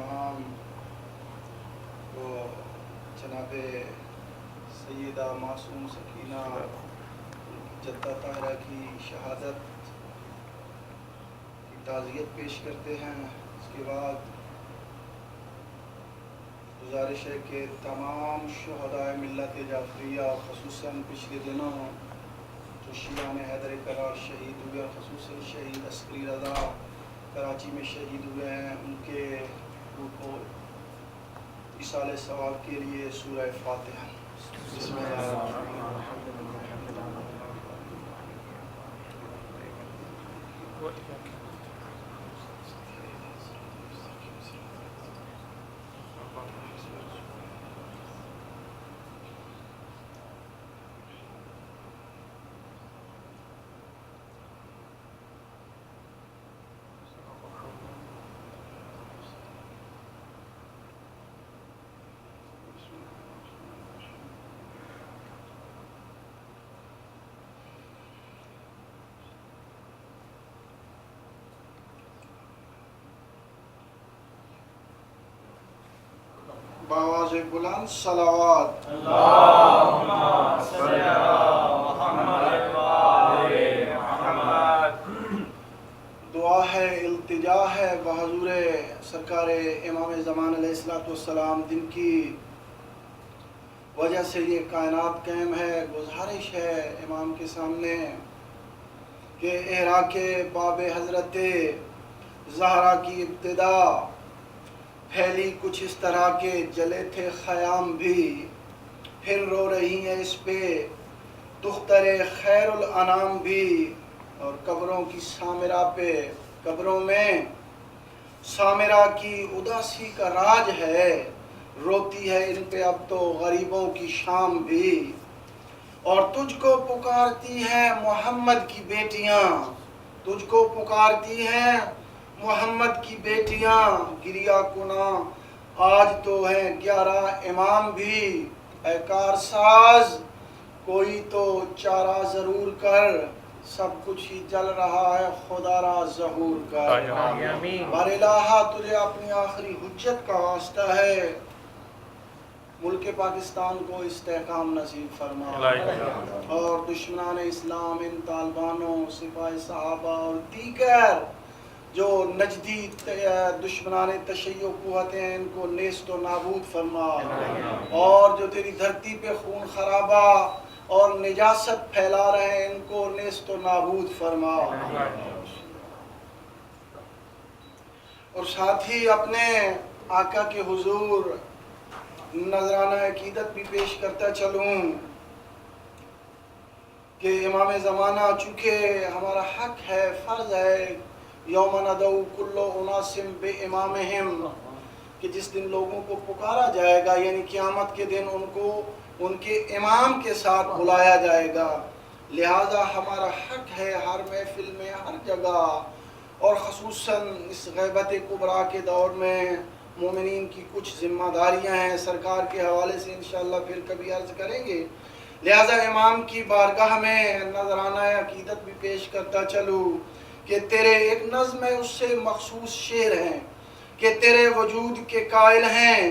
امام کو جناب سیدہ معصوم سکینہ جدہ طاہرہ کی شہادت کی تعزیت پیش کرتے ہیں۔ اس کے بعد گزارش ہے کہ تمام شہداء ملت جعفریہ خصوصاً پچھلے دنوں جو شیعان حیدر کرار شہید ہوئے، خصوصاً شہید عسکری رضا کراچی میں شہید ہوئے ہیں، ان کے روح کو ایصال ثواب کے لیے سورہ فاتحہ۔ بسم اللہ الرحمن الرحیم۔ بآواز بلند صلوات۔ اللہم صلی علی محمد وآل محمد۔ دعا ہے، التجا ہے بحضور سرکار امام زمان علیہ السلام جن کی وجہ سے یہ کائنات قائم ہے، گزارش ہے امام کے سامنے کہ احراق باب حضرت زہرا کی ابتدا پھیلی کچھ اس طرح کے جلے تھے خیام بھی، پھر رو رہی ہیں اس پہ دختر خیر الانام بھی، اور قبروں کی سامرہ پہ، قبروں میں سامرہ کی اداسی کا راج ہے، روتی ہے ان پہ اب تو غریبوں کی شام بھی، اور تجھ کو پکارتی ہیں محمد کی بیٹیاں، تجھ کو پکارتی ہیں محمد کی بیٹیاں، گریا کنا آج تو ہیں 11 امام بھی، اے کارساز کوئی تو چارہ ضرور کر، سب کچھ ہی جل رہا ہے خدا را ظہور کر۔ بار الہ تجھے اپنی آخری حجت کا واسطہ ہے، ملک پاکستان کو استحکام نصیب فرما، اور دشمنان اسلام ان طالبانوں، سپاہ صحابہ اور دیگر جو نجدی دشمنان تشیع قوتیں ہیں ان کو نیست و نابود فرما، اور جو تیری دھرتی پہ خون خرابہ اور نجاست پھیلا رہے ہیں ان کو نیست و نابود فرما، اور ساتھ ہی اپنے آقا کے حضور نذرانہ عقیدت بھی پیش کرتا چلوں کہ امام زمانہ چونکہ ہمارا حق ہے، فرض ہے، یوم ندعو کل اناس بامامہم، کہ جس دن لوگوں کو پکارا جائے گا یعنی قیامت کے دن ان کو ان کے امام کے ساتھ بلایا جائے گا، لہذا ہمارا حق ہے ہر محفل میں، ہر جگہ، اور خصوصاً اس غیبت کبریٰ کے دور میں مومنین کی کچھ ذمہ داریاں ہیں سرکار کے حوالے سے انشاءاللہ پھر کبھی عرض کریں گے، لہذا امام کی بارگاہ میں نذرانہ عقیدت بھی پیش کرتا چلوں کہ تیرے ایک نظم ہے اس سے مخصوص شعر ہیں کہ تیرے وجود کے قائل ہیں،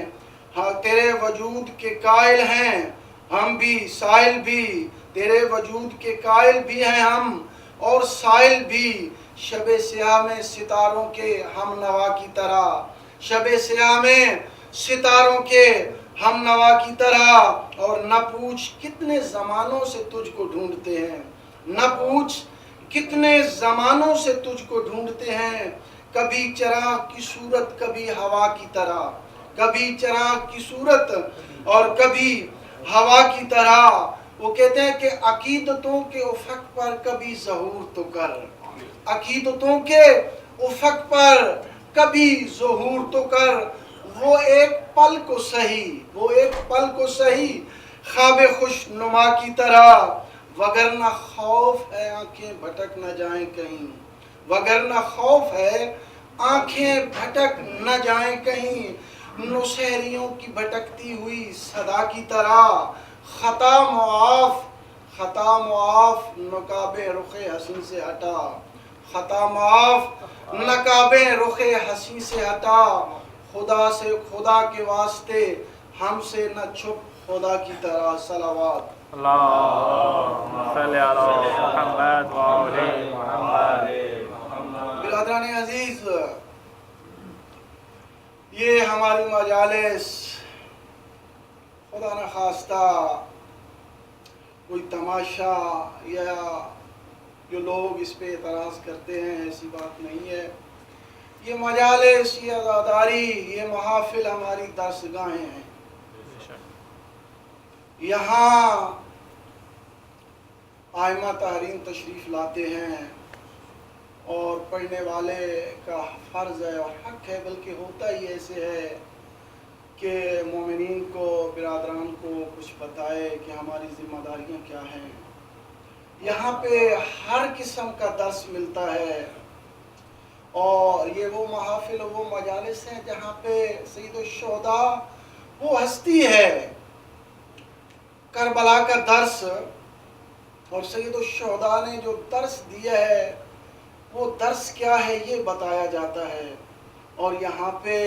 ہاں تیرے وجود کے قائل ہیں ہم بھی سائل بھی، تیرے وجود کے قائل بھی ہیں ہم اور سائل بھی، شب سیاہ میں ستاروں کے ہم نوا کی طرح، شب سیاہ میں ستاروں کے ہم نوا کی طرح، اور نہ پوچھ کتنے زمانوں سے تجھ کو ڈھونڈتے ہیں، نہ پوچھ کتنے زمانوں سے تجھ کو ڈھونڈتے ہیں، کبھی چراغ کی صورت کبھی ہوا کی طرح، کبھی چراغ کی صورت اور کبھی ہوا کی طرح، وہ کہتے ہیں کہ عقیدتوں کے افق پر کبھی ظہور تو کر، عقیدتوں کے افق پر کبھی ظہور تو کر، وہ ایک پل کو سہی، وہ ایک پل کو سہی خواب خوش نما کی طرح، وگرنہ خوف ہے آنکھیں بھٹک نہ جائیں کہیں، وگرنہ خوف ہے آنکھیں بھٹک نہ جائیں کہیں، نوشہریوں کی بھٹکتی ہوئی صدا کی طرح، خطا معاف، خطا معاف نقاب رخ حسین سے ہٹا، خطا معاف نقاب رخ حسین سے ہٹا، خدا سے خدا کے واسطے ہم سے نہ چھپ خدا کی طرح صلوات اللهم صل على محمد وآل محمد. برادران عزیز، یہ ہماری مجالس خدا نہ خواستہ کوئی تماشا یا جو لوگ اس پہ اعتراض کرتے ہیں ایسی بات نہیں ہے. یہ مجالس، یہ عزاداری، یہ محافل ہماری درسگاہیں ہیں. یہاں آئمہ تحریم تشریف لاتے ہیں اور پڑھنے والے کا فرض ہے اور حق ہے، بلکہ ہوتا ہی ایسے ہے کہ مومنین کو، برادران کو کچھ بتائے کہ ہماری ذمہ داریاں کیا ہیں. یہاں پہ ہر قسم کا درس ملتا ہے، اور یہ وہ محافل، وہ مجالس ہیں جہاں پہ سید الشہداء وہ ہستی ہے. کربلا کا درس اور سید الشہداء نے جو درس دیا ہے وہ درس کیا ہے یہ بتایا جاتا ہے. اور یہاں پہ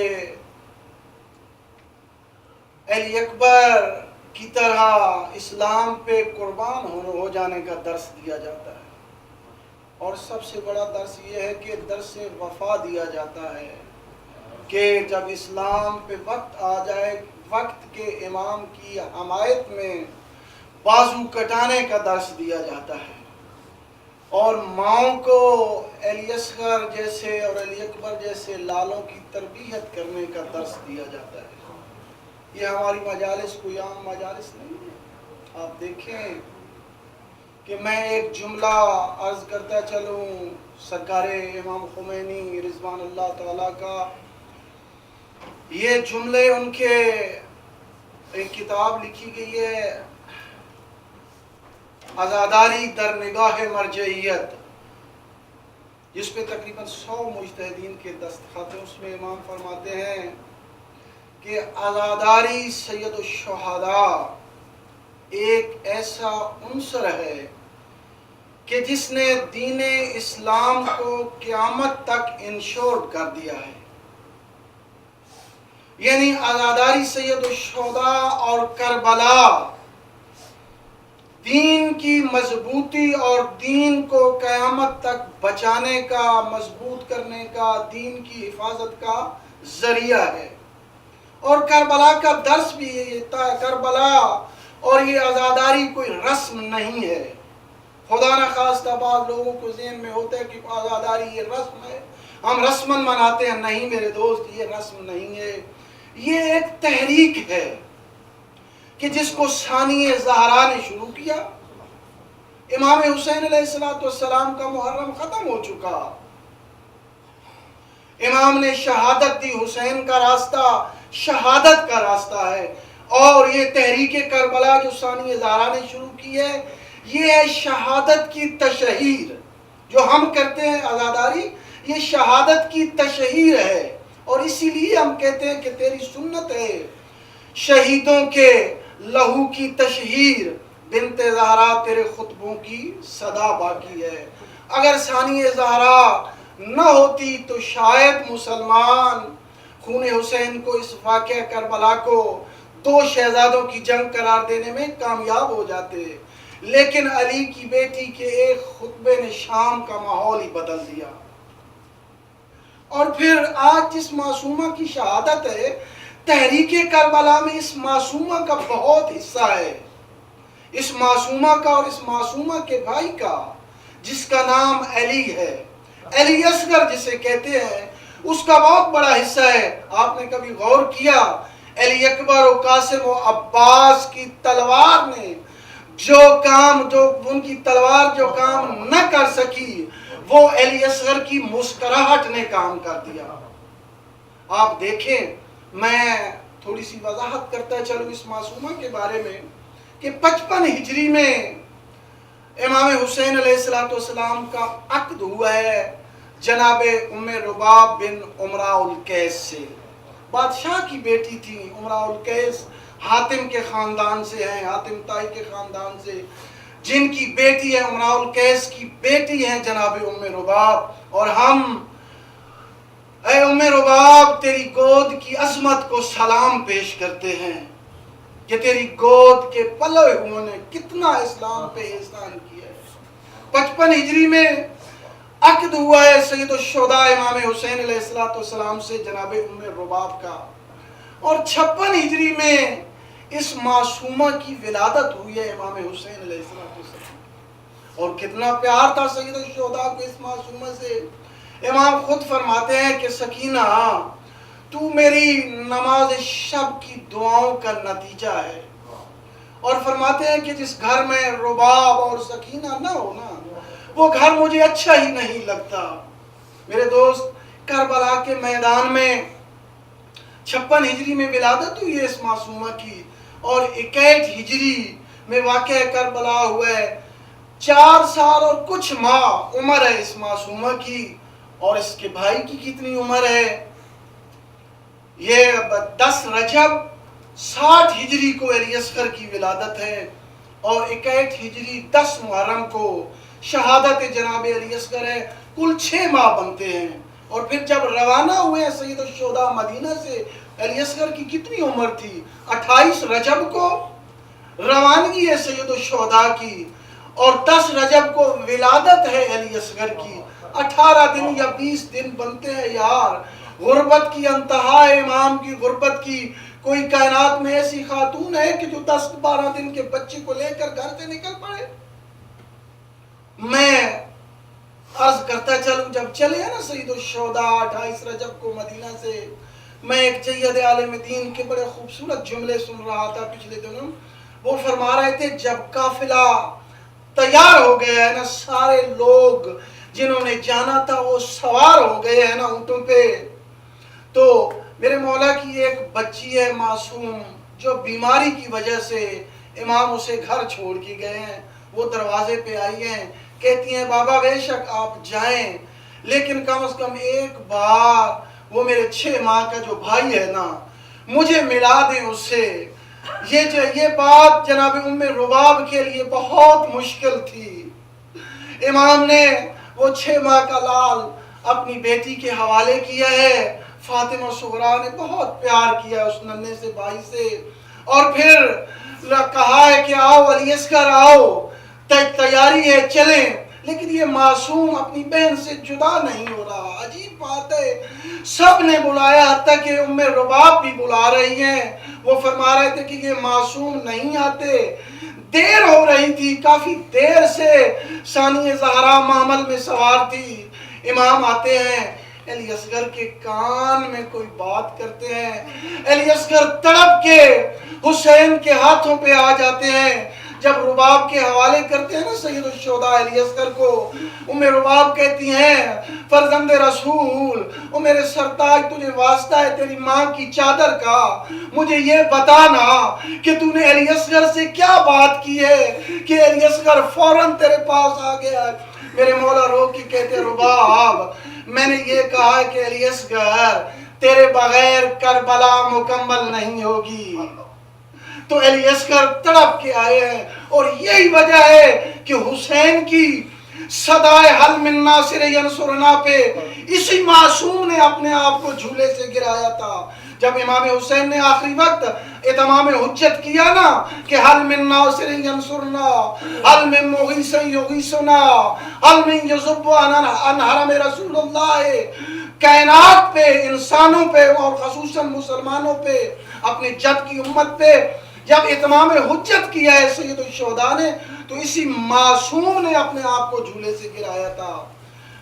علی اکبر کی طرح اسلام پہ قربان ہو جانے کا درس دیا جاتا ہے. اور سب سے بڑا درس یہ ہے کہ درس وفا دیا جاتا ہے کہ جب اسلام پہ وقت آ جائے، وقت کے امام کی حمایت میں بازو کٹانے کا درس دیا جاتا ہے. اور ماؤں کو علی اصغر جیسے اور علی اکبر جیسے لالوں کی تربیت کرنے کا درس دیا جاتا ہے. یہ ہماری مجالس کوئی عام مجالس نہیں ہے. آپ دیکھیں کہ میں ایک جملہ عرض کرتا چلوں. سرکار امام خمینی رضوان اللہ تعالیٰ کا یہ جملے، ان کے ایک کتاب لکھی گئی ہے عزاداری در نگاہ مرجعیت، جس پہ تقریباً 100 مجتہدین کے دستخط ہیں. اس میں امام فرماتے ہیں کہ عزاداری سید الشہداء ایک ایسا عنصر ہے کہ جس نے دین اسلام کو قیامت تک انشورڈ کر دیا ہے. یعنی عزاداری سید الشہداء اور کربلا دین کی مضبوطی اور دین کو قیامت تک بچانے کا، مضبوط کرنے کا، دین کی حفاظت کا ذریعہ ہے. اور کربلا کا درس بھی یہ تھا. کربلا اور یہ عزاداری کوئی رسم نہیں ہے. خدا نہ خواستہ بعض لوگوں کو ذہن میں ہوتا ہے کہ عزاداری یہ رسم ہے، ہم رسماً مناتے ہیں. نہیں میرے دوست، یہ رسم نہیں ہے، یہ ایک تحریک ہے کہ جس کو ثانی زہرا نے شروع کیا. امام حسین علیہ السلام کا محرم ختم ہو چکا، امام نے شہادت دی. حسین کا راستہ شہادت کا راستہ ہے. اور یہ تحریک کربلا جو ثانی زہرا نے شروع کی ہے، یہ ہے شہادت کی تشہیر. جو ہم کرتے ہیں عزاداری، یہ شہادت کی تشہیر ہے. اور اسی لیے ہم کہتے ہیں کہ تیری سنت ہے شہیدوں کے لہو کی تشہیر، بنت زہرا تیرے خطبوں کی صدا باقی ہے. اگر ثانی زہرا نہ ہوتی تو شاید مسلمان خون حسین کو، اس واقعہ کربلا کو 2 شہزادوں کی جنگ قرار دینے میں کامیاب ہو جاتے. لیکن علی کی بیٹی کے ایک خطبے نے شام کا ماحول ہی بدل دیا. اور پھر آج جس معصومہ کی شہادت ہے، تحریک کربلا میں اس معصومہ کا بہت حصہ ہے. اس معصومہ کا اور اس معصومہ کے بھائی کا، جس کا نام علی ہے، علی اصغر جسے کہتے ہیں، اس کا بہت بڑا حصہ ہے. آپ نے کبھی غور کیا علی اکبر و قاسم و عباس کی تلوار نے جو ان کی تلوار جو کام نہ کر سکی، وہ علی اصغر کی مسکراہٹ نے کام کر دیا. آپ دیکھیں، میں تھوڑی سی وضاحت کرتا چلوں اس معصومہ کے بارے میں کہ 55 ہجری میں امام حسین علیہ السلام کا عقد ہوا ہے جناب ام رباب بن امراء القیس سے. بادشاہ کی بیٹی تھی. امراء القیس حاتم کے خاندان سے ہیں، حاتم طائی کے خاندان سے، جن کی بیٹی ہے امراء القیس کی بیٹی ہیں جناب ام رباب. اور ہم اے ام رباب तेरी गोद की अजमत को सलाम पेश करते हैं کہ तेरी गोद के पले हुओं ने कितना इस्लाम पे एहसान किया है। 55 हिजरी में अक्द हुआ है सैयद शुहदा इमाम हुसैन अलैहिस्सलाम से जनाब उम्म रुबाब का, और 56 हिजरी में इस मासूमा की विलादत हुई है इमाम हुसैन अलैहिस्सलाम। और कितना प्यार था सैयद शुहदा को इस मासूमा से। इमाम खुद फरमाते हैं कि सकीना तू मेरी नमाज शब की दुआओं का नतीजा है। और फरमाते हैं कि जिस घर में रुबाब और सकीना ना हो ना, वो घर मुझे अच्छा ही नहीं लगता। मेरे दोस्त, करबला के मैदान में 56 हिजरी में विलादत हुई है इस मासूमा की, और 61 हिजरी में वाक़या करबला हुआ है। 4 साल और कुछ माह उम्र है इस मासूमा की, और इसके भाई की कितनी उम्र है? ये 10 रजब 60 हिजरी को अली असगर की विलादत है, और 61 हिजरी 10 मुहर्रम को शहादत जनाब अली असगर है। कुल 6 माह बनते हैं। और फिर जब रवाना हुए हैं सैयद शुहदा मदीना से, अली असगर की कितनी उम्र थी? 28 रजब को रवानगी है सैयद शुहदा की, और 10 रजब को विलादत है अली असगर की। 18 दिन या 20 दिन बनते हैं यार। गुर्बत की अंतहा है इमाम की, गुर्बत की। कोई कायनात में ऐसी खातून है कि जो 10-12 दिन के बच्चे को लेकर घर से निकल पड़े? मैं अर्ज करता चलूं, जब चले हैं ना सैयद शुहदा 28 रजब को मदीना से, मैं एक सैयद आलिम दीन के बड़े खूबसूरत जुमले सुन रहा था पिछले दिनों। वो फरमा रहे थे जब काफिला तैयार हो गया है ना, सारे लोग जिन्होंने जाना था वो सवार हो गए हैं ना ऊँटों पे, तो मेरे मौला की एक बच्ची है मासूम, जो बीमारी की वजह से इमाम उसे घर छोड़ के गए हैं। वो दरवाजे पे आई हैं, कहती हैं बाबा बेशक आप जाएं, लेकिन कम से कम एक बार वो मेरे 6 माह का जो भाई है ना, मुझे मिला दें उससे। ये बात जनाब उम्मे रुबाब के लिए बहुत मुश्किल थी। इमाम ने वो 6 माह का लाल अपनी बेटी के हवाले किया है। फातिमा सुगरा ने बहुत प्यार किया उस नन्हे से भाई से, और फिर कहा है कि आओ अली असगर आओ, तैयारी है चलें। लेकिन ये मासूम अपनी बहन से जुदा नहीं हो रहा। अजीब बात है, सब ने बुलाया, हत्ता कि उम्मे रुबाब भी बुला रही हैं। वो फरमा रहे थे कि ये मासूम नहीं आते। देर हो रही थी, काफी देर से सानिया ज़हरा मामल में सवार थी। इमाम आते हैं, अली असगर के कान में कोई बात करते हैं। अली असगर तड़प के हुसैन के हाथों पे आ जाते हैं। जब रुबाब के हवाले करते हैं ना सैयद शुहदा अली असगर को, उम्मे रुबाब कहती हैं फर्जंद रसूल, ओ मेरे सरताज तुझे वास्ता है तेरी माँ की चादर का, मुझे ये बताना कि तूने अली असगर से क्या बात की है कि अली असगर फौरन तेरे पास आ गया। मेरे मौला रो के कहते रुबाब, मैंने ये कहा है कि अली असगर तेरे बगैर करबला मुकम्मल नहीं होगी। तो अली असगर तड़प के आए हैं, और यही वजह है कि हुसैन की सदाए हल मिन नासिर यंसुरना पे इसी मासूम ने अपने आप को झूले से गिराया था। जब इमाम हुसैन ने आखिरी वक्त इतमाम हुज्जत किया ना कि हल मिन नासिर यंसुरना, हल मिन मुगीसिन युगीसुना, हल मिन युज़ुब्बु अन हरम रसूलुल्लाह, कायनात पे, इंसानों पे और ख़ुसूसन मुसलमानों पे, अपने जद की उम्मत पे जब इतमाम हुज्जत किया है सैयद शुहदा ने, तो इसी मासूम ने अपने आप को झूले से गिराया था।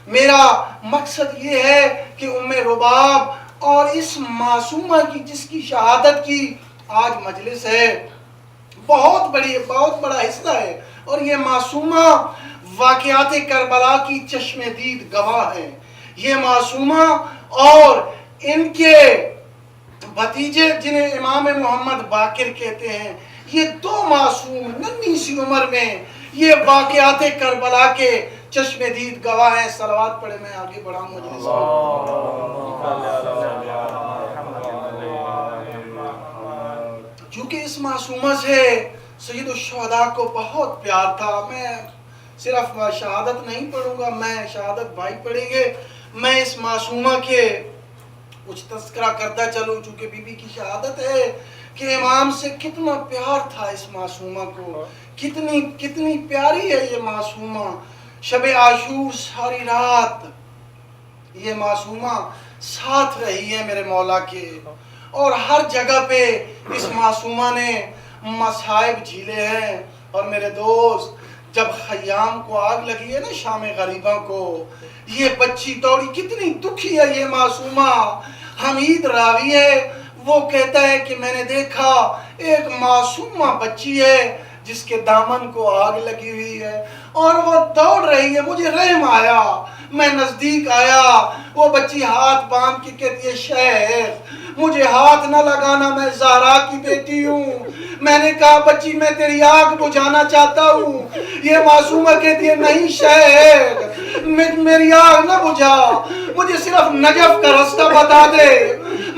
मेरा मकसद ये है कि उम्मे रुबाब और इस मासूमा की जिसकी शहादत की आज मजलिस है, बहुत बड़ा हिस्सा है, और ये मासूमा वाक़यात करबला की चश्मे-दीद गवाह है। ये मासूमा और इनके भतीजे जिन्हें इमाम मोहम्मद बाकिर कहते हैं, ये 2 मासूम नन्ही सी उम्र में ये वाक़यात करबला के चश्मे-दीद गवाह हैं। सलवात पढ़े, मैं आगे बढ़ाऊंगा। चूँकि इस मासूमा से सैयद शुहदा को बहुत प्यार था। मैं सिर्फ शहादत नहीं पढ़ूंगा, मैं शहादत भाई पढ़ेंगे। मैं इस मासूमा के कुछ तस्करा करता चलूं, चूंकि बीबी की शहादत है कि इमाम से कितना प्यार था इस मासूमा को, कितनी कितनी प्यारी है ये मासूमा। शब आशूर सारी रात ये मासूमा साथ रही है मेरे मौला के, और हर जगह पे इस मासूमा ने मसाइब झीले हैं। और मेरे दोस्त, जब खयाम को आग लगी है ना शाम गरीबा को, ये बच्ची दौड़ी, कितनी दुखी है ये मासूमा। हमीद रावी है, वो कहता है कि मैंने देखा एक मासूमा बच्ची है जिसके दामन को आग लगी हुई है और वो दौड़ रही है। मुझे रहम आया, मैं नजदीक आया, वो बच्ची हाथ बांध के कहती है शेख मुझे हाथ न लगाना, मैं ज़हरा की बेटी हूँ। मैंने कहा बच्ची मैं तेरी आग बुझाना चाहता हूँ। ये मासूमा कहती है नहीं शेख मेरी आग न बुझा, मुझे सिर्फ नजफ का रास्ता बता दे,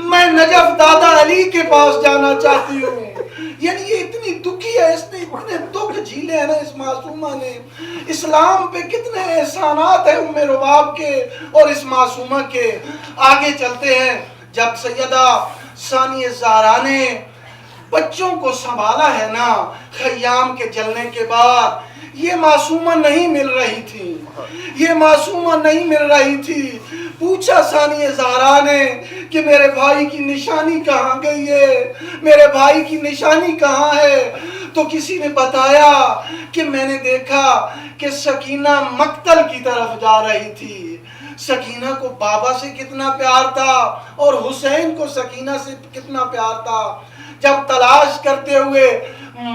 मैं नजफ दादा अली के पास जाना चाहती हूँ। यानी ये इतनी दुखी है, इसने इतने दुख झीले हैं ना इस मासूमा ने। इस्लाम पे कितने एहसानात हैं उम्मे रुबाब के और इस मासूमा के। आगे चलते हैं, जब सैयदा सानिया ज़हरा ने बच्चों को संभाला है ना खयाम के जलने के बाद, ये मासूमा नहीं मिल रही थी, ये मासूमा नहीं मिल रही थी। पूछा सानिया ज़हरा ने कि मेरे भाई की निशानी कहाँ गई है, मेरे भाई की निशानी कहाँ है? तो किसी ने बताया कि मैंने देखा कि सकीना मक्तल की तरफ जा रही थी। सकीना को बाबा से कितना प्यार था और हुसैन को सकीना से कितना प्यार था। जब तलाश करते हुए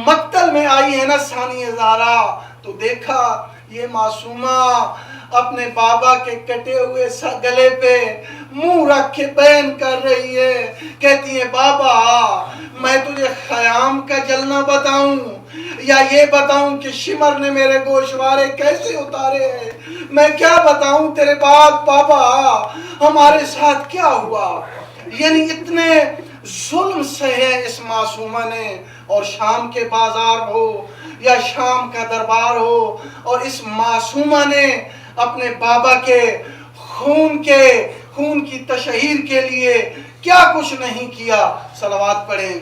मक्तल में आई है ना सानिया ज़हरा, तो देखा ये मासूमा अपने बाबा के कटे हुए गले पे मुंह रख के बयान कर रही है, कहती है बाबा मैं तुझे खयाम का जलना बताऊं या ये बताऊं कि शिमर ने मेरे गोशवारे कैसे उतारे हैं? मैं क्या बताऊं तेरे बाद बाबा हमारे साथ क्या हुआ? यानी इतने जुल्म सहे इस मासूमा ने। और शाम के बाजार हो या शाम का दरबार हो, और इस मासूमा ने अपने बाबा के खून की तशहीर के लिए क्या कुछ नहीं किया। सलवात पढ़ें।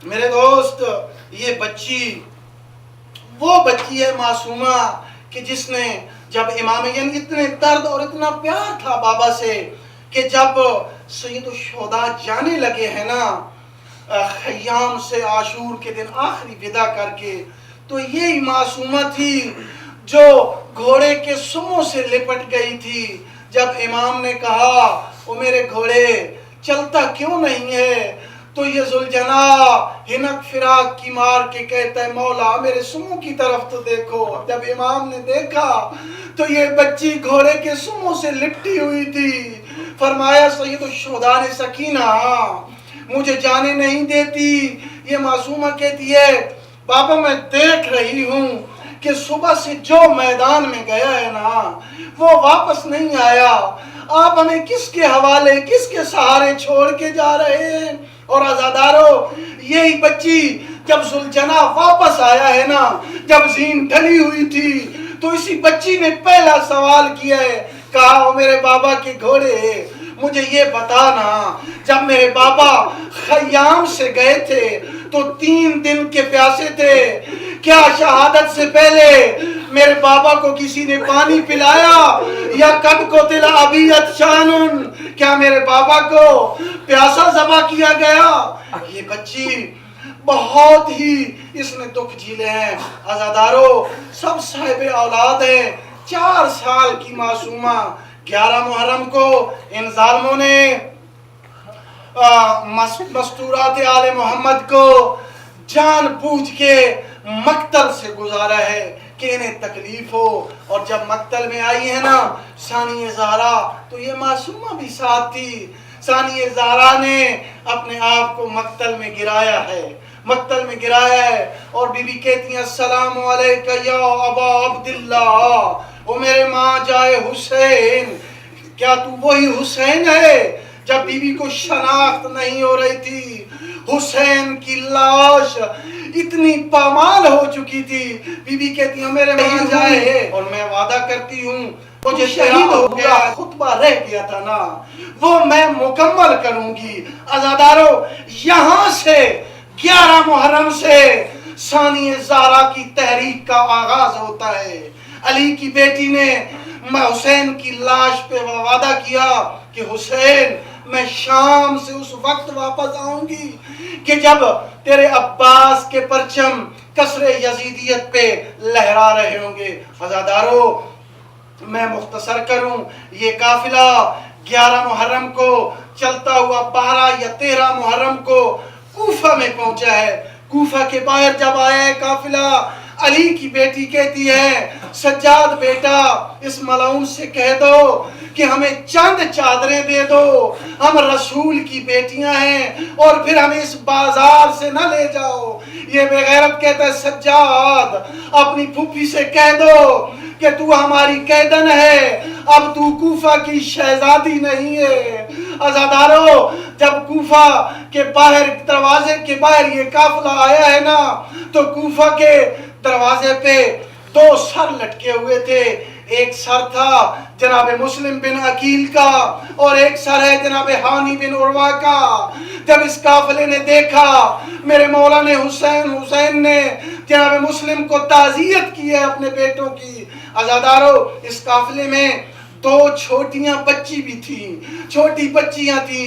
मेरे दोस्त, ये बच्ची वो बच्ची है मासूमा कि जिसने जब इमाम यानी इतने दर्द और इतना प्यार था बाबा से कि जब सैयद शुहदा जाने लगे हैं ना खयाम से आशूर के दिन आखिरी विदा करके, तो ये मासूमा थी जो घोड़े के सुमों से लिपट गई थी। जब इमाम ने कहा ओ मेरे घोड़े चलता क्यों नहीं है, तो ये जुलजना हिनक फिराक की मार के कहता है मौला मेरे सुमों की तरफ तो देखो। जब इमाम ने देखा तो ये बच्ची घोड़े के सुमों से लिपटी हुई थी। फरमाया सैयद शुहदा ने सकीना मुझे जाने नहीं देती। ये मासूमा कहती है बाबा मैं देख रही हूँ कि सुबह से जो मैदान में गया है ना वो वापस नहीं आया। आप हमें किसके हवाले किसके सहारे छोड़ के जा रहे हैं? और आजादारों, यही बच्ची जब सुलझना वापस आया है ना, जब जीन ढली हुई थी, तो इसी बच्ची ने पहला सवाल किया है, कहा मेरे बाबा के घोड़े मुझे ये बताना जब मेरे बाबा खयाम से गए थे तो 3 दिन के प्यासे थे, क्या शहादत से पहले मेरे बाबा को किसी ने पानी पिलाया या कद को तिला अबियत शानुन, क्या मेरे बाबा को प्यासा ज़बा किया गया? ये बच्ची बहुत ही इसने दुख झीले हैं। आजादारों, सब साहिब औलाद हैं। 4 साल की मासूमा 11 मुहर्रम को इन जालिमों ने मस्तूरात आले मोहम्मद को जानबूझ के मक्तल से गुजारा है कि इन्हें तकलीफ हो। और जब मक्तल में आई है ना सानिया ज़हरा, तो ये मासूमा भी साथ थी। सानिया ज़हरा ने अपने आप को मक्तल में गिराया है, और बीबी कहती हैं अस्सलामु अलैका या अबा अब्दुल्लाह, ओ मेरे माँ जाए हुसैन, क्या तू वही हुसैन है? जब बीबी को शनाख्त नहीं हो रही थी, हुसैन की लाश इतनी पामाल हो चुकी थी। बीबी कहती है मेरे वहां जाए और मैं वादा करती हूँ मुझे शहीद हो गया खुतबा रह गया था ना, वो मैं मुकम्मल करूंगी। अज़ादारों, यहाँ से 11 मुहर्रम से सानी ज़हरा की तहरीक का आगाज होता है। अली की बेटी ने हुसैन की लाश पे वादा किया कि हुसैन, मैं शाम से उस वक्त वापस आऊंगी कि जब तेरे अब्बास के परचम कसरे यजीदियत पे लहरा रहे होंगे। अज़ादारों, मैं मुख्तसर करूं, ये काफिला 11 मुहर्रम को चलता हुआ 12 या 13 मुहर्रम को कूफा में पहुंचा है। कूफा के बाहर जब आया है काफिला, अली की बेटी कहती है सज्जाद बेटा, इस मलऊन से कह दो कि हमें चंद चादरें दे दो, हम रसूल की बेटियां हैं, और फिर हमें इस बाजार से न ले जाओ। ये बेगैरत कहता है सज्जाद, अपनी फूफी से कह दो कि तू हमारी कैदन है, अब तू कूफा की शहजादी नहीं है। अज़ादारों, जब कूफा के बाहर दरवाजे के बाहर ये काफिला आया है ना, तो कूफा के दरवाजे पे 2 सर लटके हुए थे। एक सर था जनाब मुस्लिम बिन अकील का और एक सर है जनाब हानी बिन उर्वा का। जब इस काफिले ने देखा मेरे मौला ने हुसैन ने जनाब मुस्लिम को ताज़ियत की है अपने बेटों की। अज़ादारों, इस काफिले में 2 छोटियां बच्ची भी थी, छोटी बच्चियां थी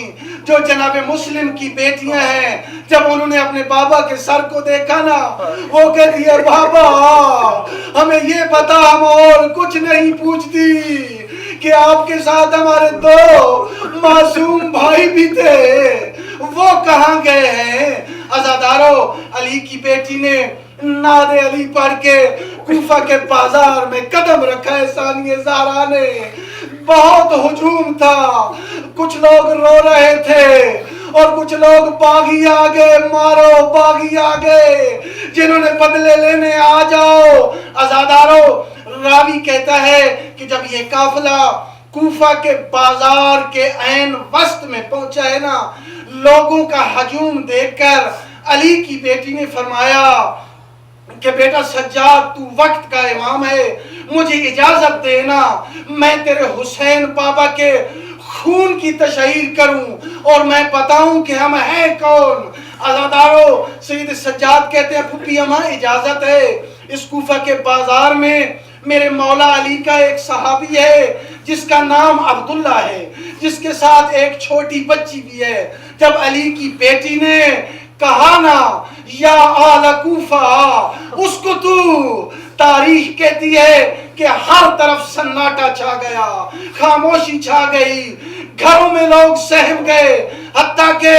जो जनाब मुस्लिम की बेटियां हैं। जब उन्होंने अपने बाबा के सर को देखा ना, वो कहती है बाबा, हमें ये बता, हम और कुछ नहीं पूछती कि आपके साथ हमारे 2 मासूम भाई भी थे, वो कहाँ गए हैं। अज़ादारों, अली की बेटी ने नारे अली पढ़ के कूफा के बाजार में कदम रखा है। सानी ज़हरा ने बहुत हुजूम था, कुछ लोग रो रहे थे और कुछ लोग बागी आ गए, मारो बागी आ गए, जिन्होंने बदले लेने आ जाओ। अज़ादारों, रावी कहता है कि जब ये काफिला कूफा के बाजार के ऐन वस्त में पहुंचा है ना, लोगों का हजूम देखकर अली की बेटी ने फरमाया कि बेटा सज्जाद, तू वक्त का इमाम है, मुझे इजाजत देना, मैं तेरे हुसैन बाबा के खून की तशहीर करूं और मैं बताऊं कि हम हैं कौन। अज़ादारों, सैयद सज्जाद कहते हैं फूफी अम्मा इजाजत है। इस कूफा के बाजार में मेरे मौला अली का एक सहाबी है जिसका नाम अब्दुल्ला है, जिसके साथ एक छोटी बच्ची भी है। जब अली की बेटी ने कहा ना या आला कूफा, उसको तू तारीख कहती है कि हर तरफ सन्नाटा छा गया, खामोशी छा गई, घरों में लोग सहम गए, हत्ता के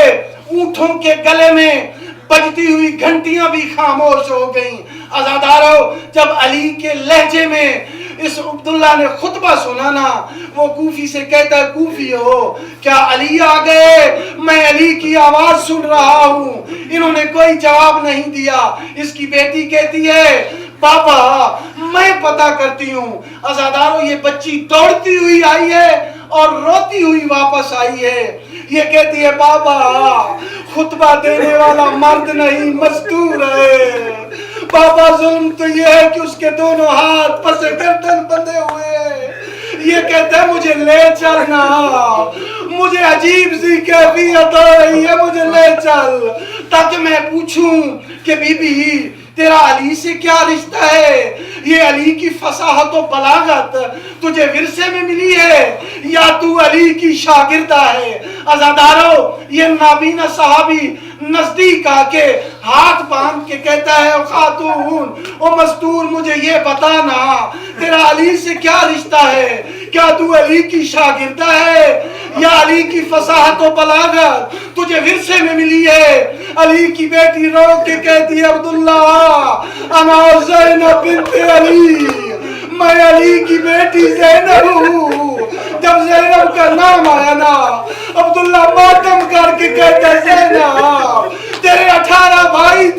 ऊंटों के गले में बजती हुई घंटियां भी खामोश हो गईं। अज़ादारों, जब अली के लहजे में इस अब्दुल्ला ने खुतबा सुना ना, वो कूफी से कहता है कूफी हो, क्या अली आ गए? मैं अली की आवाज सुन रहा हूँ। इन्होंने कोई जवाब नहीं दिया। इसकी बेटी कहती है पापा, मैं पता करती हूँ। अज़ादारों, ये बच्ची दौड़ती हुई आई है और रोती हुई वापस आई है। ये कहती है बाबा, खुतबा देने वाला मर्द नहीं मजदूर है। बाबा, जुल्म तो ये है कि उसके दोनों हाथ पसे गर्दन बंधे हुए हैं। ये कहता है मुझे ले चलना, मुझे अजीब सी कैफियत हो रही है, मुझे ले चल, ताकि मैं पूछूं कि बीबी तेरा अली से क्या रिश्ता है? ये अली की फसाहत और बलागत तुझे विरसे में मिली है या तू अली की शागिर्दा है? अज़ादारों, ये नाबीना सहाबी नजदीक आके हाथ बांध के कहता है खातून ओ मस्तूर, मुझे ये बताना तेरा अली से क्या रिश्ता है? क्या तू अली की शागिर्दा है या अली की फसाहत और बलागत तुझे विरसे में मिली है? अली की बेटी रो के कहती है अब्दुल्ला, अना ज़ैनब बिन्त अली, मैं अली की बेटी ज़ैनब हूँ। जब ज़ैनब का नाम आया ना, अब्दुल्ला मातम करके कहता है ज़ैनब, तेरे 18 भाई